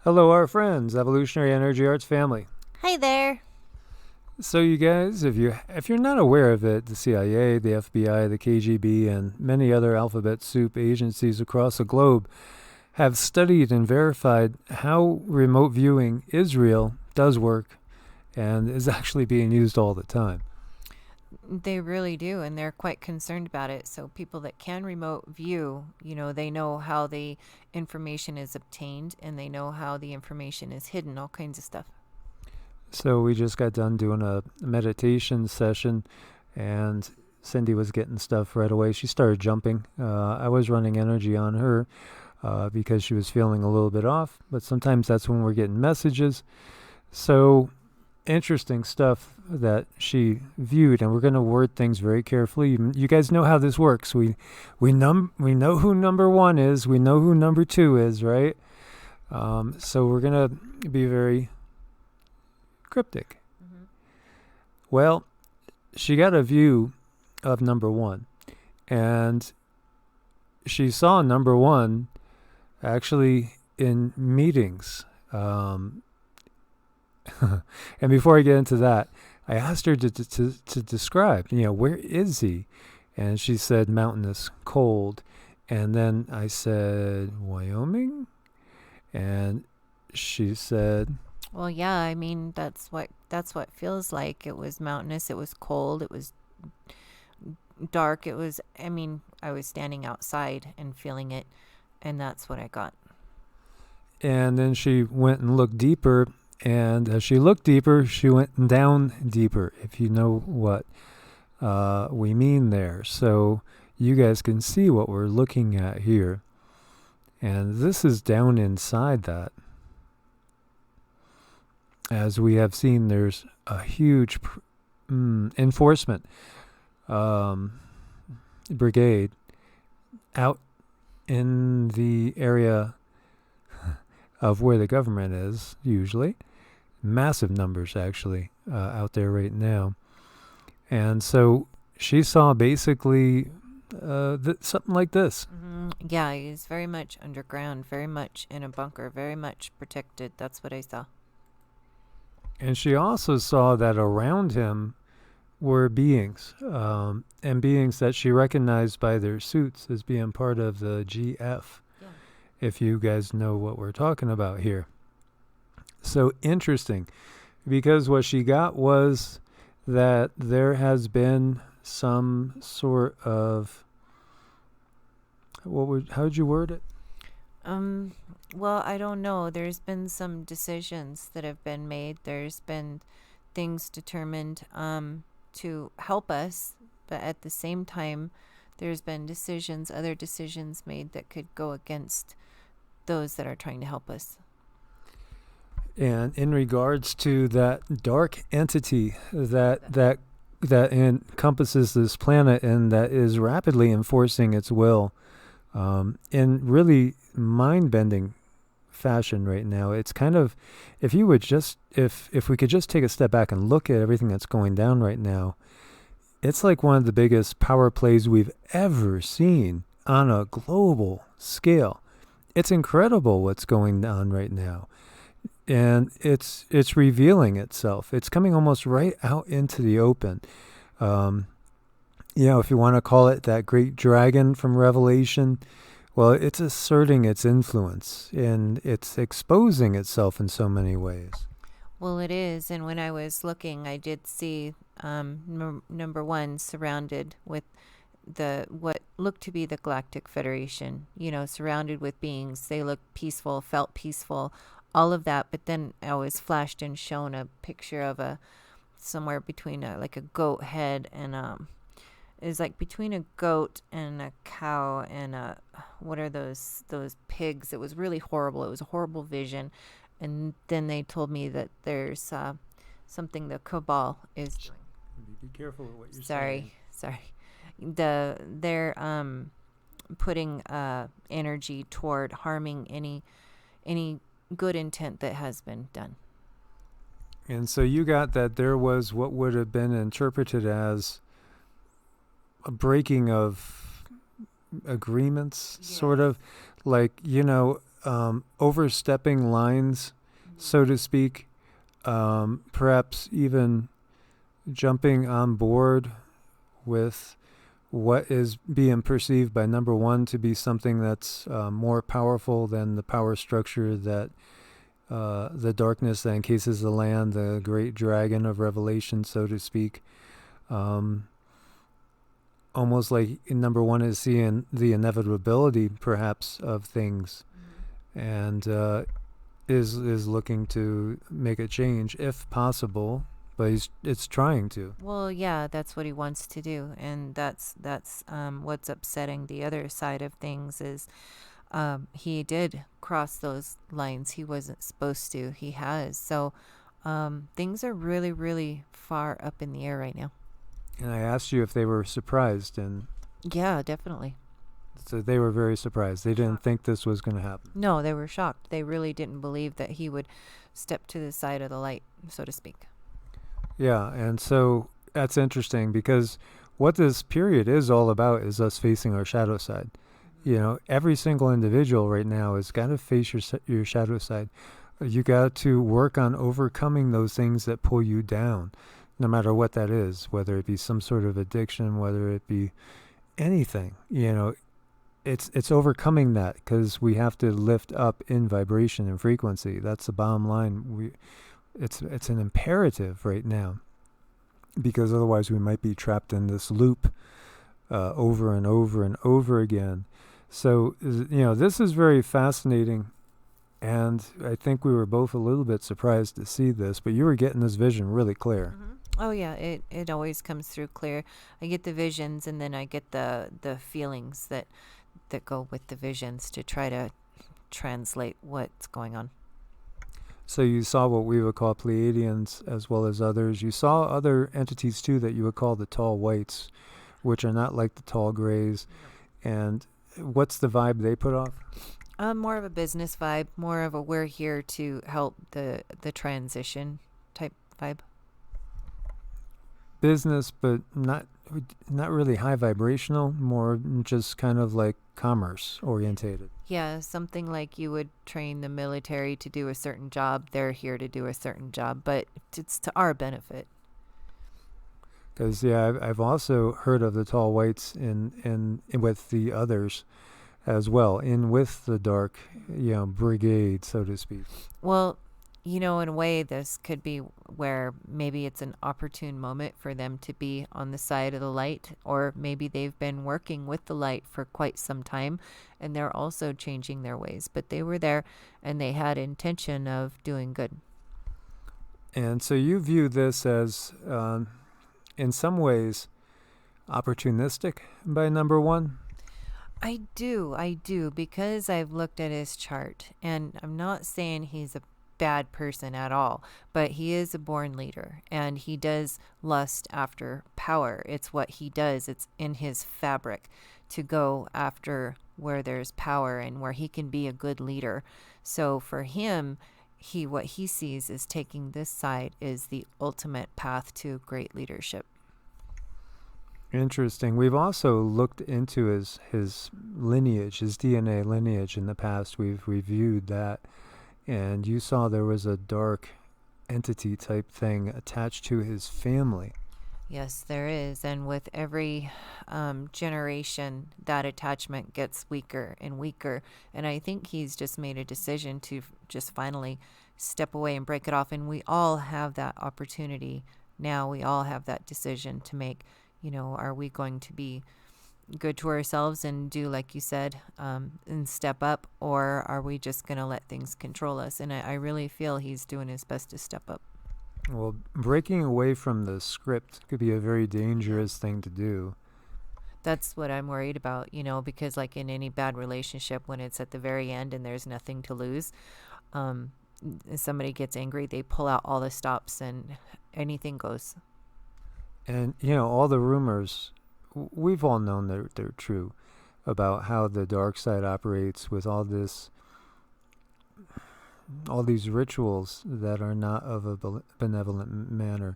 Hello, our friends, Evolutionary Energy Arts family. Hi there. So, you guys, if you're not aware of it, the CIA, the FBI, the KGB, and many other alphabet soup agencies across the globe have studied and verified how remote viewing is real, does work, and is actually being used all the time. They really do, and they're quite concerned about it. So, people that can remote view, they know how the information is obtained and they know how the information is hidden, all kinds of stuff. So, we just got done doing a meditation session, and Cindy was getting stuff right away. She started jumping. I was running energy on her because she was feeling a little bit off, but sometimes that's when we're getting messages. So, interesting stuff that she viewed, and we're going to word things very carefully. You guys know how this works. We know who number one is. We know who number two is, right? So we're going to be very cryptic. Mm-hmm. Well, she got a view of number one, and she saw number one actually in meetings. And before I get into that, I asked her to describe, where is he? And she said mountainous, cold. And then I said, Wyoming? And she said, Well, yeah, I mean that's what feels like. It was mountainous, it was cold, it was dark. I was standing outside and feeling it, and that's what I got. and then she went and looked deeper. And as she looked deeper, she went down deeper, if you know what we mean there. So you guys can see what we're looking at here. And this is down inside that. As we have seen, there's a huge enforcement brigade out in the area of where the government is, usually. Massive numbers, actually, out there right now. And so she saw basically something like this. Mm-hmm. Yeah, he's very much underground, very much in a bunker, very much protected. That's what I saw. And she also saw that around him were beings, and beings that she recognized by their suits as being part of the GF, Yeah. if you guys know what we're talking about here. So interesting, because what she got was that there has been some sort of, how would you word it? Um, well, I don't know. There's been some decisions that have been made. There's been things determined to help us, but at the same time, there's been other decisions made that could go against those that are trying to help us. And in regards to that dark entity that encompasses this planet and that is rapidly enforcing its will in really mind-bending fashion right now, it's kind of, if we could just take a step back and look at everything that's going down right now, it's like one of the biggest power plays we've ever seen on a global scale. It's incredible what's going on right now. And it's revealing itself. It's coming almost right out into the open. If you want to call it that great dragon from Revelation, well, it's asserting its influence and it's exposing itself in so many ways. Well, it is. And when I was looking, I did see number one surrounded with what looked to be the Galactic Federation, surrounded with beings. They looked peaceful, felt peaceful, all of that. But then I was flashed and shown a picture of somewhere between like a goat head and it was like between a goat and a cow and what are those pigs? It was really horrible. It was a horrible vision. And then they told me that there's something the cabal is doing. Be careful with what you're saying. Sorry. They're putting energy toward harming any good intent that has been done. And so you got that there was what would have been interpreted as a breaking of agreements, sort of like, overstepping lines, so to speak, perhaps even jumping on board with what is being perceived by number one to be something that's more powerful than the power structure that the darkness that encases the land, the great dragon of Revelation, so to speak. Almost like number one is seeing the inevitability, perhaps, of things, and is looking to make a change if possible, but it's trying to. Well, yeah, that's what he wants to do, and that's what's upsetting the other side of things is he did cross those lines. He wasn't supposed to. He has. So things are really, really far up in the air right now. And I asked you if they were surprised, and Yeah, definitely. so they were very surprised. They didn't think this was going to happen. No, they were shocked. They really didn't believe that he would step to the side of the light, so to speak. Yeah, and so that's interesting because what this period is all about is us facing our shadow side. You know, every single individual right now has got to face your shadow side. You got to work on overcoming those things that pull you down, no matter what that is, whether it be some sort of addiction, whether it be anything. You know, it's overcoming that because we have to lift up in vibration and frequency. That's the bottom line. It's an imperative right now, because otherwise we might be trapped in this loop over and over and over again. So, you know, this is very fascinating, and I think we were both a little bit surprised to see this, but you were getting this vision really clear. Oh yeah, it always comes through clear. I get the visions, and then I get the feelings that go with the visions to try to translate what's going on. So you saw what we would call Pleiadians as well as others. You saw other entities too that you would call the tall whites, which are not like the tall grays. And what's the vibe they put off? More of a business vibe, more of a we're here to help the transition type vibe. Business, but not really high vibrational, more just kind of like commerce orientated. Yeah, something like you would train the military to do a certain job. They're here to do a certain job, but it's to our benefit. Because I've also heard of the tall whites in with the others as well, in with the dark, brigade, so to speak. Well, in a way, this could be where maybe it's an opportune moment for them to be on the side of the light, or maybe they've been working with the light for quite some time and they're also changing their ways, but they were there and they had intention of doing good. And so you view this as, in some ways, opportunistic by number one? I do, because I've looked at his chart, and I'm not saying he's a bad person at all, but he is a born leader and he does lust after power. It's what he does. It's in his fabric to go after where there's power and where he can be a good leader. So for him, what he sees is taking this side is the ultimate path to great leadership. Interesting. We've also looked into his lineage, his DNA lineage in the past. We've reviewed that. And you saw there was a dark entity type thing attached to his family. Yes, there is. And with every generation, that attachment gets weaker and weaker. And I think he's just made a decision to just finally step away and break it off. And we all have that opportunity now. We all have that decision to make. Are we going to be good to ourselves and do like you said, and step up, or are we just going to let things control us? And I really feel he's doing his best to step up. Well, breaking away from the script could be a very dangerous thing to do. That's what I'm worried about, because like in any bad relationship, when it's at the very end and there's nothing to lose, somebody gets angry, they pull out all the stops and anything goes. And all the rumors, we've all known they're true, about how the dark side operates with all these rituals that are not of a benevolent manner.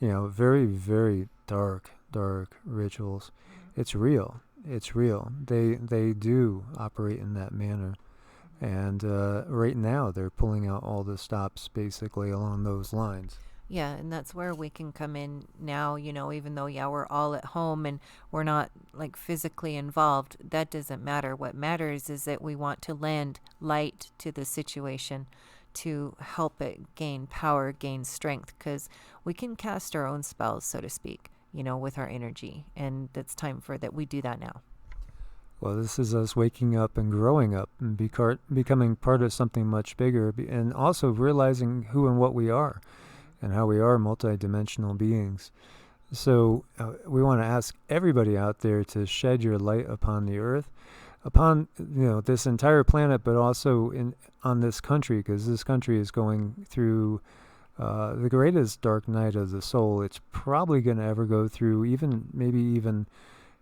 Very, very dark rituals. It's real. They do operate in that manner. And right now, they're pulling out all the stops basically along those lines. Yeah, and that's where we can come in now, even though, yeah, we're all at home and we're not like physically involved. That doesn't matter. What matters is that we want to lend light to the situation to help it gain power, gain strength, because we can cast our own spells, so to speak, with our energy. And it's time for that we do that now. Well, this is us waking up and growing up and becoming part of something much bigger, and also realizing who and what we are and how we are multidimensional beings. So we want to ask everybody out there to shed your light upon the earth, upon this entire planet, but also on this country, because this country is going through the greatest dark night of the soul it's probably going to ever go through, maybe even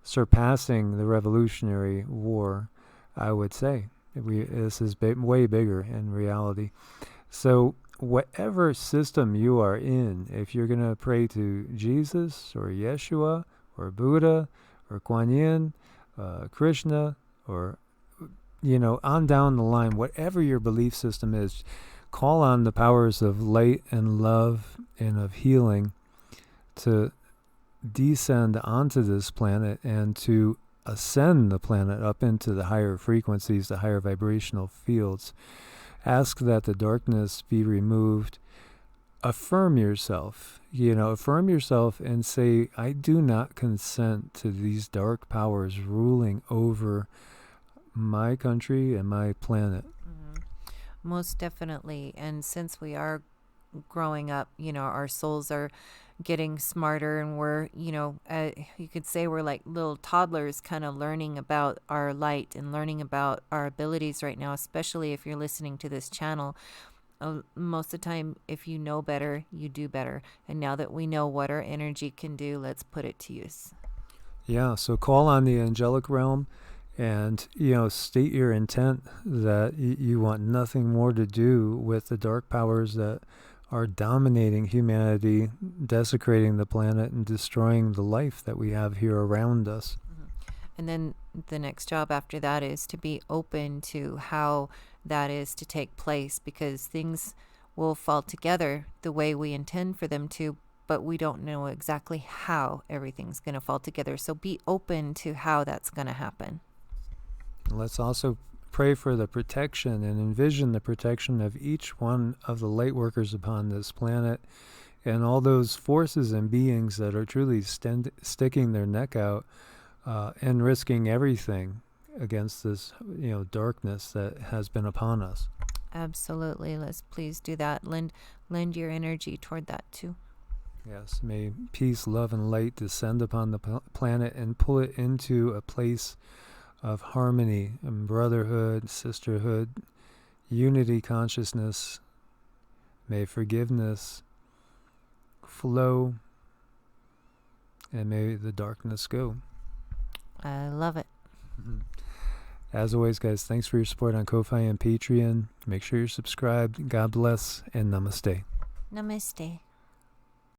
surpassing the Revolutionary War, I would say. This is way bigger in reality. So whatever system you are in, if you're going to pray to Jesus or Yeshua or Buddha or Kuan Yin, Krishna, or, on down the line, whatever your belief system is, call on the powers of light and love and of healing to descend onto this planet and to ascend the planet up into the higher frequencies, the higher vibrational fields. Ask that the darkness be removed. Affirm yourself, and say, I do not consent to these dark powers ruling over my country and my planet. Most definitely. And since we are growing up, our souls are getting smarter, and we're, you could say we're like little toddlers kind of learning about our light and learning about our abilities right now, especially if you're listening to this channel. Most of the time, if you know better, you do better. And now that we know what our energy can do, let's put it to use. Yeah, so call on the angelic realm and, state your intent that you want nothing more to do with the dark powers that are dominating humanity, desecrating the planet, and destroying the life that we have here around us. And then the next job after that is to be open to how that is to take place, because things will fall together the way we intend for them to, but we don't know exactly how everything's going to fall together. So be open to how that's going to happen. Let's also pray for the protection and envision the protection of each one of the light workers upon this planet, and all those forces and beings that are truly sticking their neck out and risking everything against this darkness that has been upon us. Absolutely. Let's please do that. Lend your energy toward that too. Yes, may peace, love, and light descend upon the planet and pull it into a place of harmony and brotherhood, sisterhood, unity consciousness. May forgiveness flow, and may the darkness go. I love it. As always, guys, thanks for your support on Ko-Fi and Patreon. Make sure you're subscribed. God bless, and namaste. Namaste.